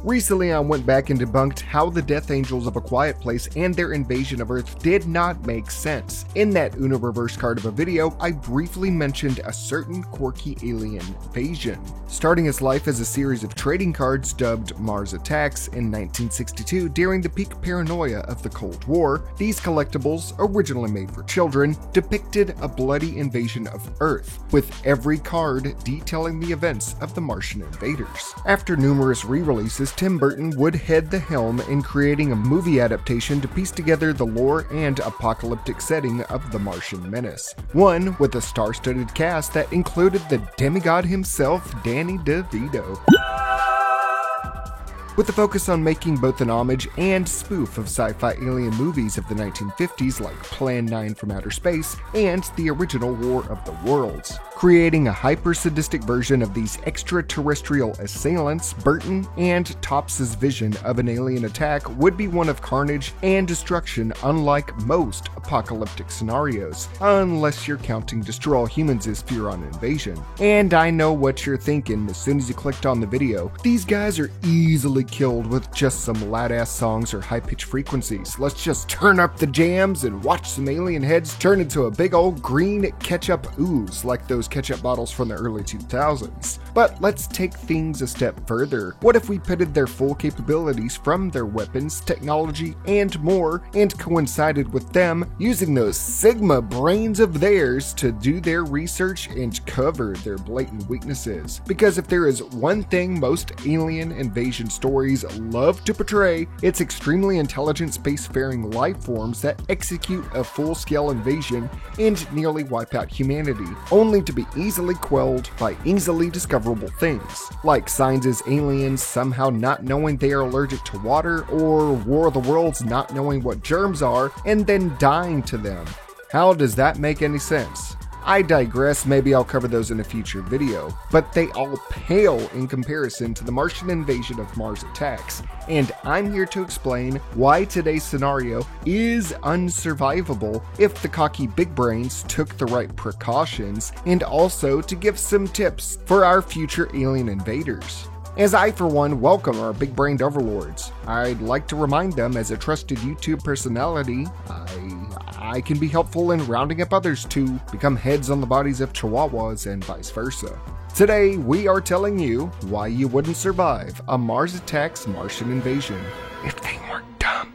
Recently, I went back and debunked how the Death Angels of A Quiet Place and their invasion of Earth did not make sense. In that Uno reverse card of a video, I briefly mentioned a certain quirky alien invasion. Starting its life as a series of trading cards dubbed Mars Attacks in 1962 during the peak paranoia of the Cold War, these collectibles, originally made for children, depicted a bloody invasion of Earth, with every card detailing the events of the Martian invaders. After numerous re-releases, Tim Burton would head the helm in creating a movie adaptation to piece together the lore and apocalyptic setting of the Martian menace. One with a star-studded cast that included the demigod himself, Danny DeVito. With a focus on making both an homage and spoof of sci-fi alien movies of the 1950s like Plan 9 from Outer Space and the original War of the Worlds. Creating a hyper-sadistic version of these extraterrestrial assailants, Burton and Tops's vision of an alien attack would be one of carnage and destruction unlike most apocalyptic scenarios, unless you're counting Destroy All Humans as Furon invasion. And I know what you're thinking as soon as you clicked on the video. These guys are easily killed with just some loud-ass songs or high-pitched frequencies. Let's just turn up the jams and watch some alien heads turn into a big old green ketchup ooze like those ketchup bottles from the early 2000s. But let's take things a step further. What if we pitted their full capabilities from their weapons, technology, and more, and coincided with them using those Sigma brains of theirs to do their research and cover their blatant weaknesses? Because if there is one thing most alien invasion stories love to portray, it's extremely intelligent spacefaring life forms that execute a full-scale invasion and nearly wipe out humanity, only to be easily quelled by easily discoverable things, like signs as aliens somehow not knowing they are allergic to water, or War of the Worlds not knowing what germs are and then dying to them. How does that make any sense? I digress, maybe I'll cover those in a future video, but they all pale in comparison to the Martian invasion of Mars Attacks, and I'm here to explain why today's scenario is unsurvivable if the cocky big brains took the right precautions, and also to give some tips for our future alien invaders. As I, for one, welcome our big-brained overlords, I'd like to remind them as a trusted YouTube personality, I can be helpful in rounding up others to become heads on the bodies of chihuahuas and vice versa. Today, we are telling you why you wouldn't survive a Mars Attacks Martian invasion if they weren't dumb.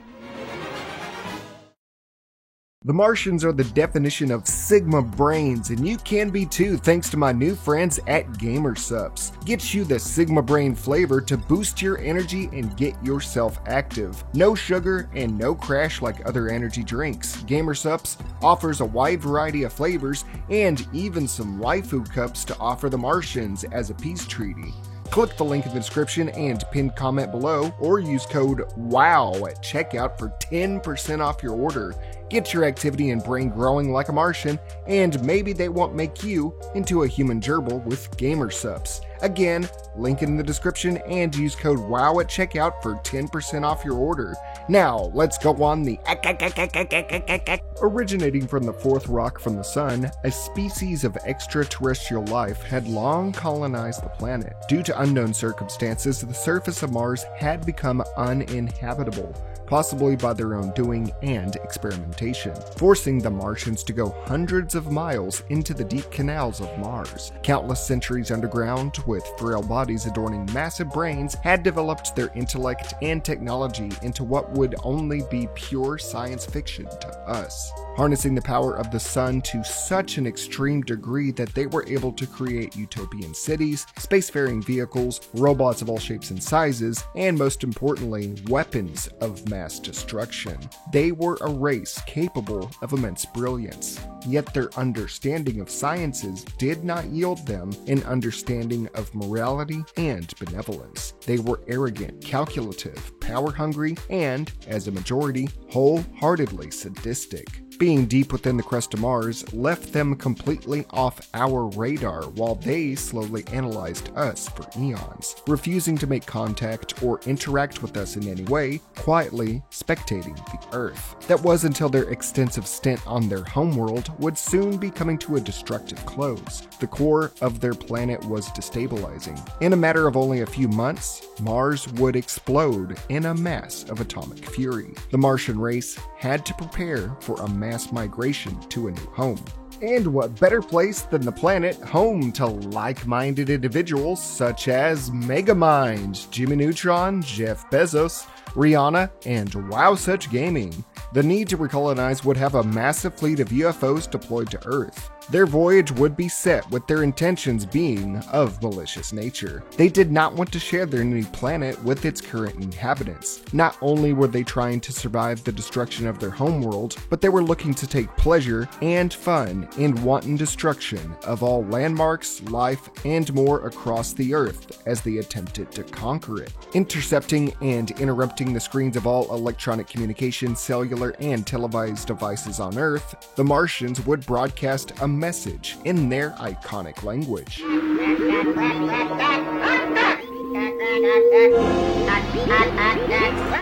The Martians are the definition of Sigma brains, and you can be too thanks to my new friends at GamerSupps. Get you the Sigma brain flavor to boost your energy and get yourself active. No sugar and no crash like other energy drinks. GamerSupps offers a wide variety of flavors and even some waifu cups to offer the Martians as a peace treaty. Click the link in the description and pinned comment below, or use code WOW at checkout for 10% off your order. Get your activity and brain growing like a Martian, and maybe they won't make you into a human gerbil with GamerSupps. Again, link in the description and use code WOW at checkout for 10% off your order. Now, let's go on the Originating from the fourth rock from the sun, a species of extraterrestrial life had long colonized the planet. Due to unknown circumstances, the surface of Mars had become uninhabitable, possibly by their own doing and experimentation, forcing the Martians to go hundreds of miles into the deep canals of Mars. Countless centuries underground, with frail bodies adorning massive brains, had developed their intellect and technology into what would only be pure science fiction to us, harnessing the power of the sun to such an extreme degree that they were able to create utopian cities, spacefaring vehicles, robots of all shapes and sizes, and most importantly, weapons of mass destruction. They were a race capable of immense brilliance, yet their understanding of sciences did not yield them an understanding of morality and benevolence. They were arrogant, calculative, power-hungry, and, as a majority, wholeheartedly sadistic. being deep within the crust of Mars left them completely off our radar while they slowly analyzed us for eons, refusing to make contact or interact with us in any way, quietly spectating the Earth. That was until their extensive stint on their homeworld would soon be coming to a destructive close. The core of their planet was destabilizing. In a matter of only a few months, Mars would explode in a mass of atomic fury. The Martian race had to prepare for a mass migration to a new home. And what better place than the planet home to like-minded individuals such as Megamind, Jimmy Neutron, Jeff Bezos, Rihanna, and WowSuch Gaming. The need to recolonize would have a massive fleet of UFOs deployed to Earth. Their voyage would be set with their intentions being of malicious nature. They did not want to share their new planet with its current inhabitants. Not only were they trying to survive the destruction of their homeworld, but they were looking to take pleasure and fun in wanton destruction of all landmarks, life, and more across the Earth as they attempted to conquer it. Intercepting and interrupting the screens of all electronic communication, cellular, and televised devices on Earth, the Martians would broadcast a message in their iconic language.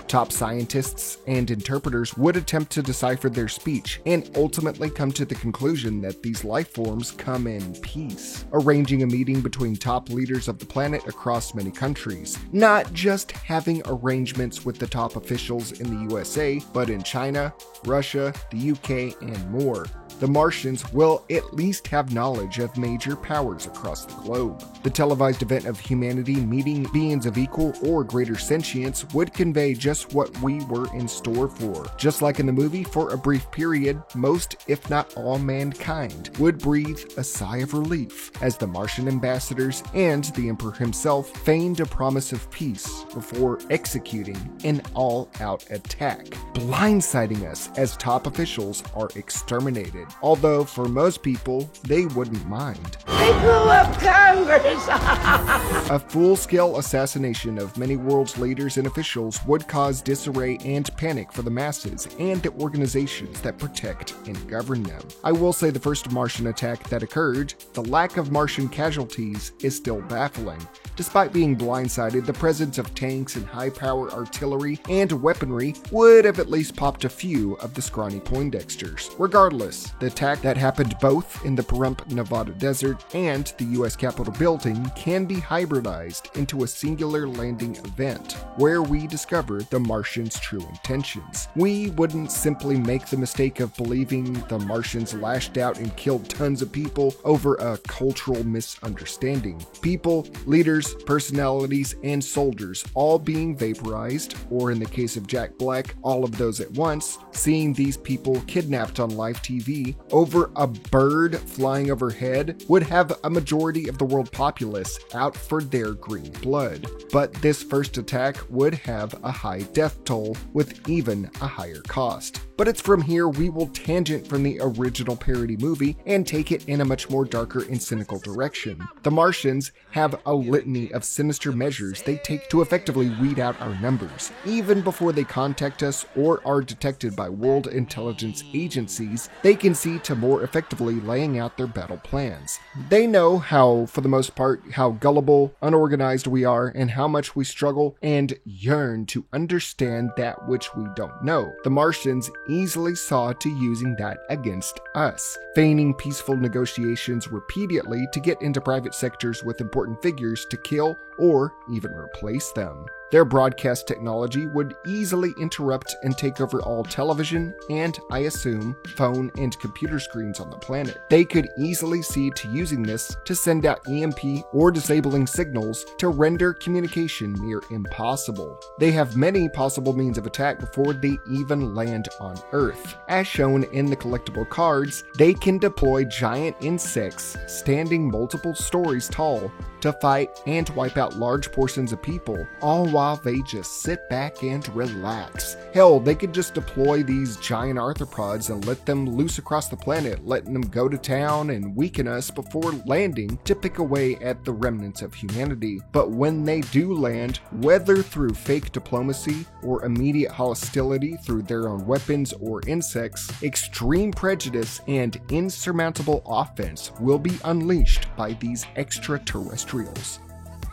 Top scientists and interpreters would attempt to decipher their speech and ultimately come to the conclusion that these life forms come in peace, arranging a meeting between top leaders of the planet across many countries, not just having arrangements with the top officials in the USA, but in China, Russia, the UK, and more. The Martians will at least have knowledge of major powers across the globe. The televised event of humanity meeting beings of equal or greater sentience would convey just what we were in store for. Just like in the movie, for a brief period, most, if not all mankind, would breathe a sigh of relief as the Martian ambassadors and the Emperor himself feigned a promise of peace before executing an all-out attack, blindsiding us as top officials are exterminated. Although for most people, they wouldn't mind. People of Congress! A full-scale assassination of many world's leaders and officials would cause disarray and panic for the masses and the organizations that protect and govern them. I will say the first Martian attack that occurred, the lack of Martian casualties is still baffling. Despite being blindsided, the presence of tanks and high-power artillery and weaponry would have at least popped a few of the scrawny Poindexters. Regardless, the attack that happened both in the Pahrump, Nevada desert and the US Capitol building can be hybridized into a singular landing event where we discover the Martians' true intentions. We wouldn't simply make the mistake of believing the Martians lashed out and killed tons of people over a cultural misunderstanding. People, leaders, personalities, and soldiers all being vaporized, or in the case of Jack Black, all of those at once, seeing these people kidnapped on live TV over a bird flying overhead would have a majority of the world populace out for their green blood. But this first attack would have a high death toll with even a higher cost. But it's from here we will tangent from the original parody movie and take it in a much more darker and cynical direction. The Martians have a litany of sinister measures they take to effectively weed out our numbers. Even before they contact us or are detected by world intelligence agencies, they can see to more effectively laying out their battle plans. They know how, for the most part, how gullible, unorganized we are and how much we struggle and yearn to understand that which we don't know. The Martians easily saw to using that against us, feigning peaceful negotiations repeatedly to get into private sectors with important figures to kill or even replace them. Their broadcast technology would easily interrupt and take over all television and, I assume, phone and computer screens on the planet. They could easily see to using this to send out EMP or disabling signals to render communication near impossible. They have many possible means of attack before they even land on Earth. As shown in the collectible cards, they can deploy giant insects standing multiple stories tall to fight and wipe out large portions of people, all while they just sit back and relax. Hell, they could just deploy these giant arthropods and let them loose across the planet, letting them go to town and weaken us before landing to pick away at the remnants of humanity. But when they do land, whether through fake diplomacy or immediate hostility through their own weapons or insects, extreme prejudice and insurmountable offense will be unleashed by these extraterrestrials.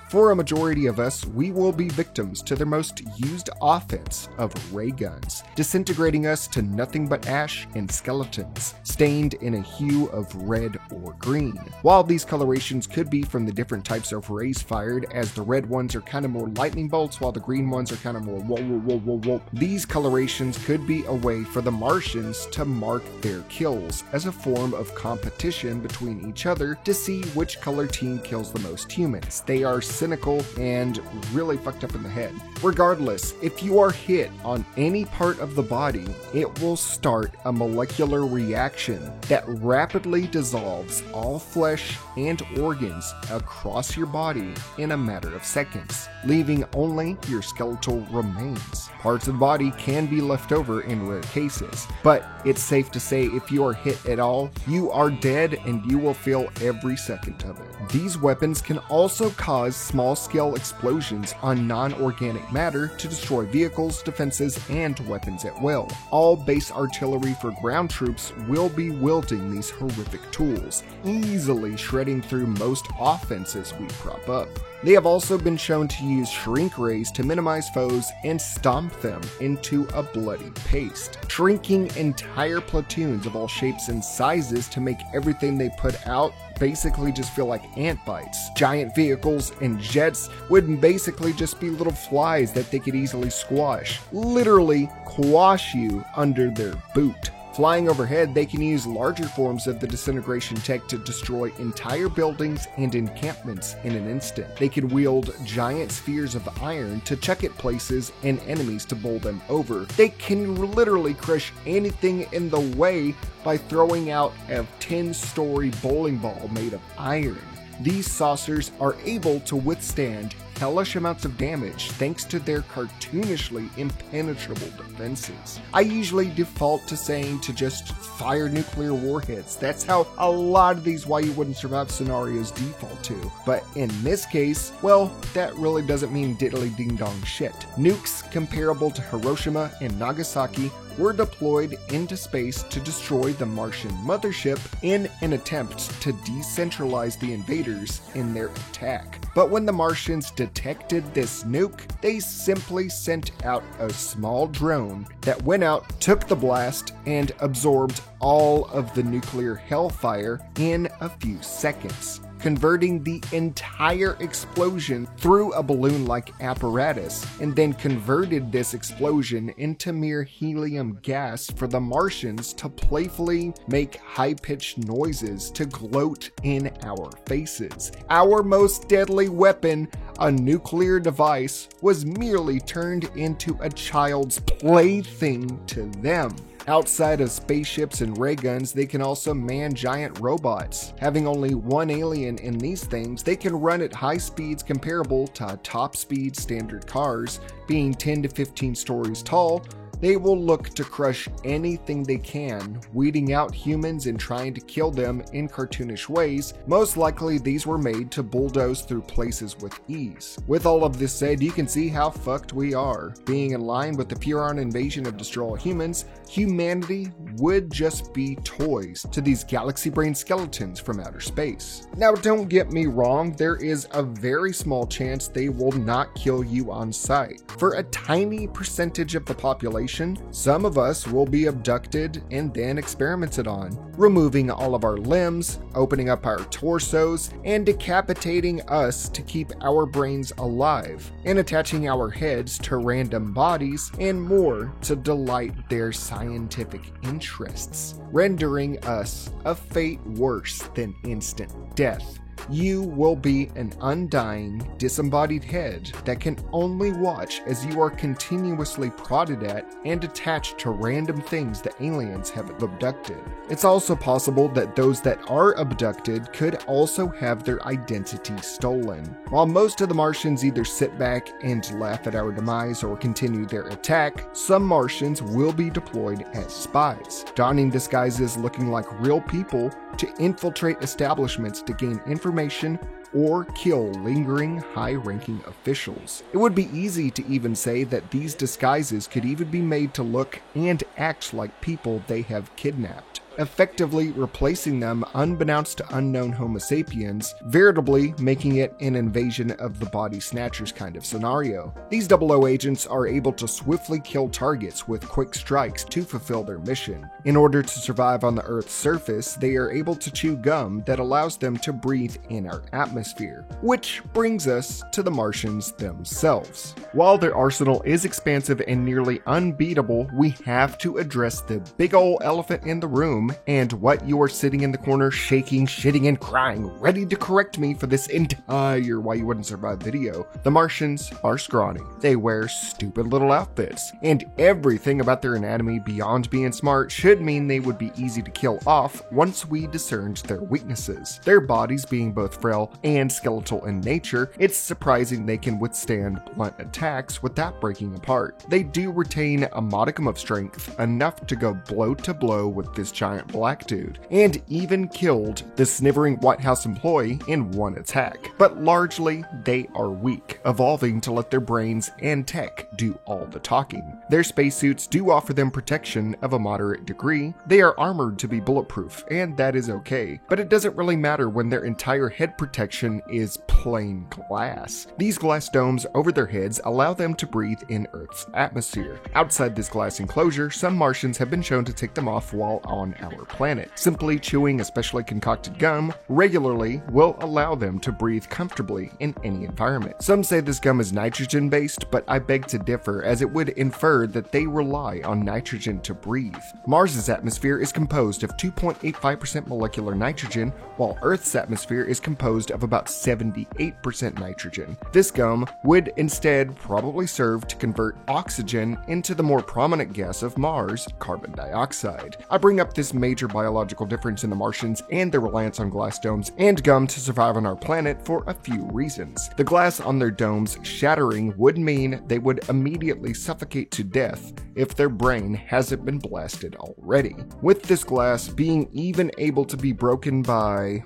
For a majority of us, we will be victims to their most used offense of ray guns, disintegrating us to nothing but ash and skeletons, stained in a hue of red or green. While these colorations could be from the different types of rays fired, as the red ones are kind of more lightning bolts while the green ones are kind of more whoa whoa whoa whoa whoa. These colorations could be a way for the Martians to mark their kills as a form of competition between each other to see which color team kills the most humans. They are cynical and really fucked up in the head. Regardless, if you are hit on any part of the body, it will start a molecular reaction that rapidly dissolves all flesh and organs across your body in a matter of seconds, leaving only your skeletal remains. Parts of the body can be left over in rare cases, but it's safe to say if you are hit at all, you are dead and you will feel every second of it. These weapons can also cause small-scale explosions on non-organic matter to destroy vehicles, defenses, and weapons at will. All base artillery for ground troops will be wielding these horrific tools, easily shredding through most offenses we prop up. They have also been shown to use shrink rays to minimize foes and stomp them into a bloody paste, shrinking entire platoons of all shapes and sizes to make everything they put out basically just feel like ant bites. Giant vehicles and jets would basically just be little flies that they could easily squash, literally quash you under their boot. Flying overhead, they can use larger forms of the disintegration tech to destroy entire buildings and encampments in an instant. They could wield giant spheres of iron to chuck at places and enemies to bowl them over. They can literally crush anything in the way by throwing out a 10-story bowling ball made of iron. These saucers are able to withstand hellish amounts of damage thanks to their cartoonishly impenetrable defenses. I usually default to saying to just fire nuclear warheads. That's how a lot of these why you wouldn't survive scenarios default to. But in this case, well, that really doesn't mean diddly ding dong shit. Nukes comparable to Hiroshima and Nagasaki were deployed into space to destroy the Martian mothership in an attempt to decentralize the invaders in their attack. But when the Martians detected this nuke, they simply sent out a small drone that went out, took the blast, and absorbed all of the nuclear hellfire in a few seconds, converting the entire explosion through a balloon-like apparatus, and then converted this explosion into mere helium gas for the Martians to playfully make high-pitched noises to gloat in our faces. Our most deadly weapon, a nuclear device, was merely turned into a child's plaything to them. Outside of spaceships and ray guns, they can also man giant robots. Having only one alien in these things, they can run at high speeds comparable to top-speed standard cars, being 10 to 15 stories tall. They will look to crush anything they can, weeding out humans and trying to kill them in cartoonish ways. Most likely these were made to bulldoze through places with ease. With all of this said, you can see how fucked we are. Being in line with the Furon invasion of Destroy All Humans, humanity would just be toys to these galaxy-brain skeletons from outer space. Now don't get me wrong, there is a very small chance they will not kill you on sight. For a tiny percentage of the population, some of us will be abducted and then experimented on, removing all of our limbs, opening up our torsos, and decapitating us to keep our brains alive, and attaching our heads to random bodies and more to delight their scientific interests, rendering us a fate worse than instant death. You will be an undying, disembodied head that can only watch as you are continuously prodded at and attached to random things the aliens have abducted. It's also possible that those that are abducted could also have their identity stolen. While most of the Martians either sit back and laugh at our demise or continue their attack, some Martians will be deployed as spies, donning disguises looking like real people to infiltrate establishments to gain information or kill lingering high-ranking officials. It would be easy to even say that these disguises could even be made to look and act like people they have kidnapped, effectively replacing them unbeknownst to unknown Homo sapiens, veritably making it an invasion of the body snatchers kind of scenario. These 00 agents are able to swiftly kill targets with quick strikes to fulfill their mission. In order to survive on the Earth's surface, they are able to chew gum that allows them to breathe in our atmosphere, which brings us to the Martians themselves. While their arsenal is expansive and nearly unbeatable, we have to address the big ol' elephant in the room, and what you are sitting in the corner shaking, shitting, and crying, ready to correct me for this entire why you wouldn't survive video. The Martians are scrawny. They wear stupid little outfits, and everything about their anatomy beyond being smart should mean they would be easy to kill off once we discerned their weaknesses. Their bodies being both frail and skeletal in nature, it's surprising they can withstand blunt attacks without breaking apart. They do retain a modicum of strength, enough to go blow to blow with this giant black dude, and even killed the snivering White House employee in one attack. But largely, they are weak, evolving to let their brains and tech do all the talking. Their spacesuits do offer them protection of a moderate degree. They are armored to be bulletproof, and that is okay, but it doesn't really matter when their entire head protection is plain glass. These glass domes over their heads allow them to breathe in Earth's atmosphere. Outside this glass enclosure, some Martians have been shown to take them off while on our planet. Simply chewing a specially concocted gum regularly will allow them to breathe comfortably in any environment. Some say this gum is nitrogen based, but I beg to differ, as it would infer that they rely on nitrogen to breathe. Mars's atmosphere is composed of 2.85% molecular nitrogen, while Earth's atmosphere is composed of about 78% nitrogen. This gum would instead probably serve to convert oxygen into the more prominent gas of Mars, carbon dioxide. I bring up this major biological difference in the Martians and their reliance on glass domes and gum to survive on our planet for a few reasons. The glass on their domes shattering would mean they would immediately suffocate to death if their brain hasn't been blasted already, with this glass being even able to be broken by,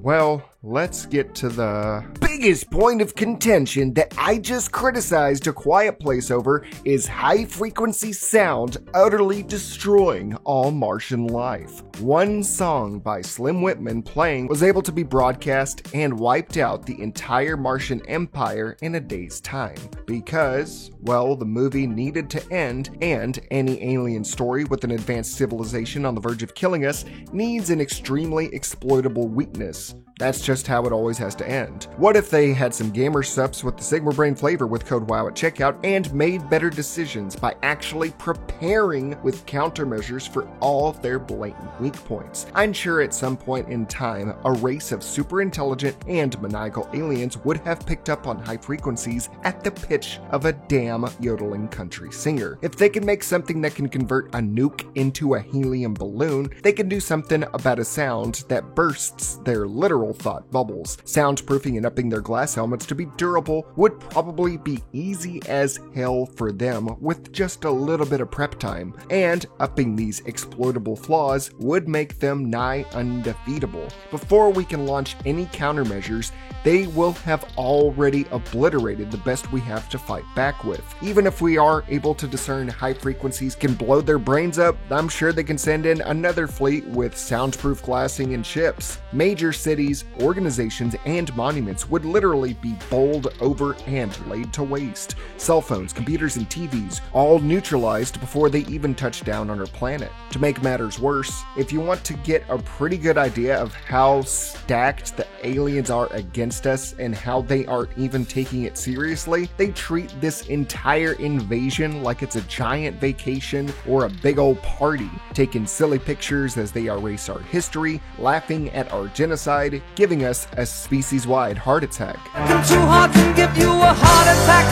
well, let's get to the biggest point of contention that I just criticized A Quiet Place over is high-frequency sound utterly destroying all Martian life. One song by Slim Whitman playing was able to be broadcast and wiped out the entire Martian empire in a day's time because, well, the movie needed to end, and any alien story with an advanced civilization on the verge of killing us needs an extremely exploitable weakness. That's just how it always has to end. What if they had some gamer subs with the Sigma Brain flavor with code WOW at checkout and made better decisions by actually preparing with countermeasures for all of their blatant weak points? I'm sure at some point in time, a race of super intelligent and maniacal aliens would have picked up on high frequencies at the pitch of a damn yodeling country singer. If they can make something that can convert a nuke into a helium balloon, they can do something about a sound that bursts their literal thought bubbles. Soundproofing and upping their glass helmets to be durable would probably be easy as hell for them with just a little bit of prep time, and upping these exploitable flaws would make them nigh undefeatable. Before we can launch any countermeasures, they will have already obliterated the best we have to fight back with. Even if we are able to discern high frequencies can blow their brains up, I'm sure they can send in another fleet with soundproof glassing and ships. Major cities, organizations, and monuments would literally be bowled over and laid to waste. Cell phones, computers, and TVs all neutralized before they even touch down on our planet. To make matters worse, if you want to get a pretty good idea of how stacked the aliens are against us and how they aren't even taking it seriously, they treat this entire invasion like it's a giant vacation or a big old party, taking silly pictures as they erase our history, laughing at our genocide, giving giving us a species-wide heart attack. Too hard to give you a heart attack.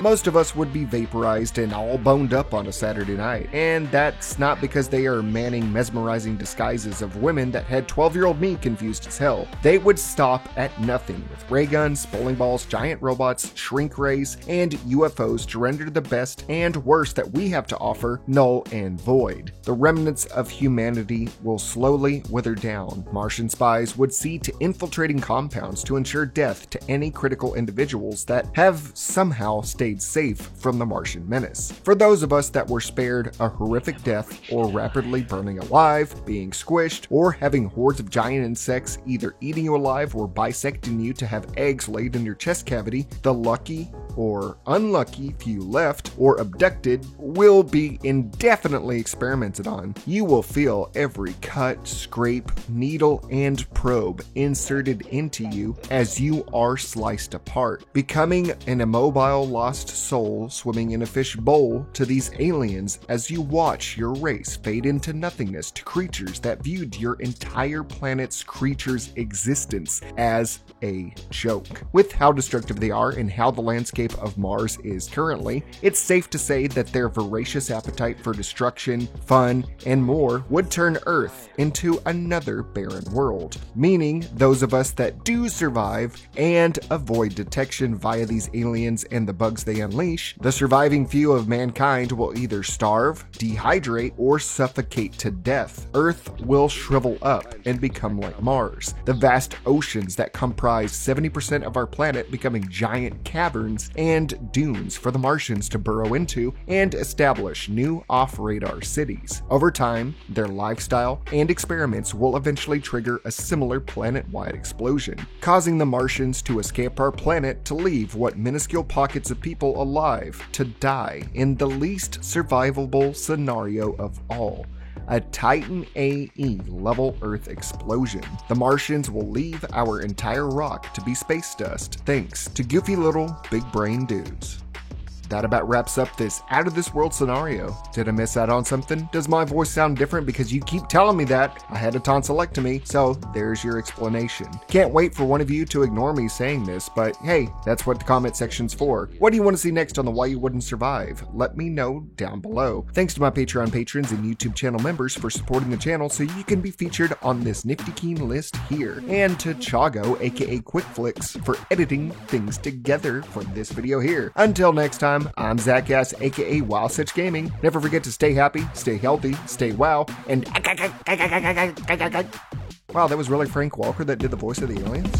Most of us would be vaporized and all boned up on a Saturday night, and that's not because they are manning mesmerizing disguises of women that had 12-year-old me confused as hell. They would stop at nothing with ray guns, bowling balls, giant robots, shrink rays, and UFOs to render the best and worst that we have to offer null and void. The remnants of humanity will slowly wither down. Martian spies would see to infiltrating compounds to ensure death to any critical individuals that have somehow stayed safe from the Martian menace. For those of us that were spared a horrific death or rapidly burning alive, being squished, or having hordes of giant insects either eating you alive or bisecting you to have eggs laid in your chest cavity, the lucky or unlucky few left or abducted will be indefinitely experimented on. You will feel every cut, scrape, needle, and probe inserted into you as you are sliced apart, becoming an immobile lost soul swimming in a fish bowl to these aliens as you watch your race fade into nothingness to creatures that viewed your entire planet's creatures' existence as a joke. With how destructive they are and how the landscape of Mars is currently, it's safe to say that their voracious appetite for destruction, fun, and more would turn Earth into another barren world, meaning those of us that do survive and avoid detection via these aliens and the bugs they unleash, the surviving few of mankind will either starve, dehydrate, or suffocate to death. Earth will shrivel up and become like Mars, the vast oceans that comprise 70% of our planet becoming giant caverns and dunes for the Martians to burrow into and establish new off-radar cities. Over time, their lifestyle and experiments will eventually trigger a similar planet-wide explosion, causing the Martians to escape our planet to leave what minuscule pockets of people alive to die in the least survivable scenario of all. A Titan AE level Earth explosion. The Martians will leave our entire rock to be space dust, thanks to goofy little big brain dudes. That about wraps up this out-of-this-world scenario. Did I miss out on something? Does my voice sound different because you keep telling me that? I had a tonsillectomy, so there's your explanation. Can't wait for one of you to ignore me saying this, but hey, that's what the comment section's for. What do you want to see next on the Why You Wouldn't Survive? Let me know down below. Thanks to my Patreon patrons and YouTube channel members for supporting the channel so you can be featured on this nifty keen list here. And to Chago, aka QuickFlix, for editing things together for this video here. Until next time, I'm Zach Gass, aka WowSuch Gaming. Never forget to stay happy, stay healthy, stay wow, and wow, that was really Frank Walker that did the voice of the aliens?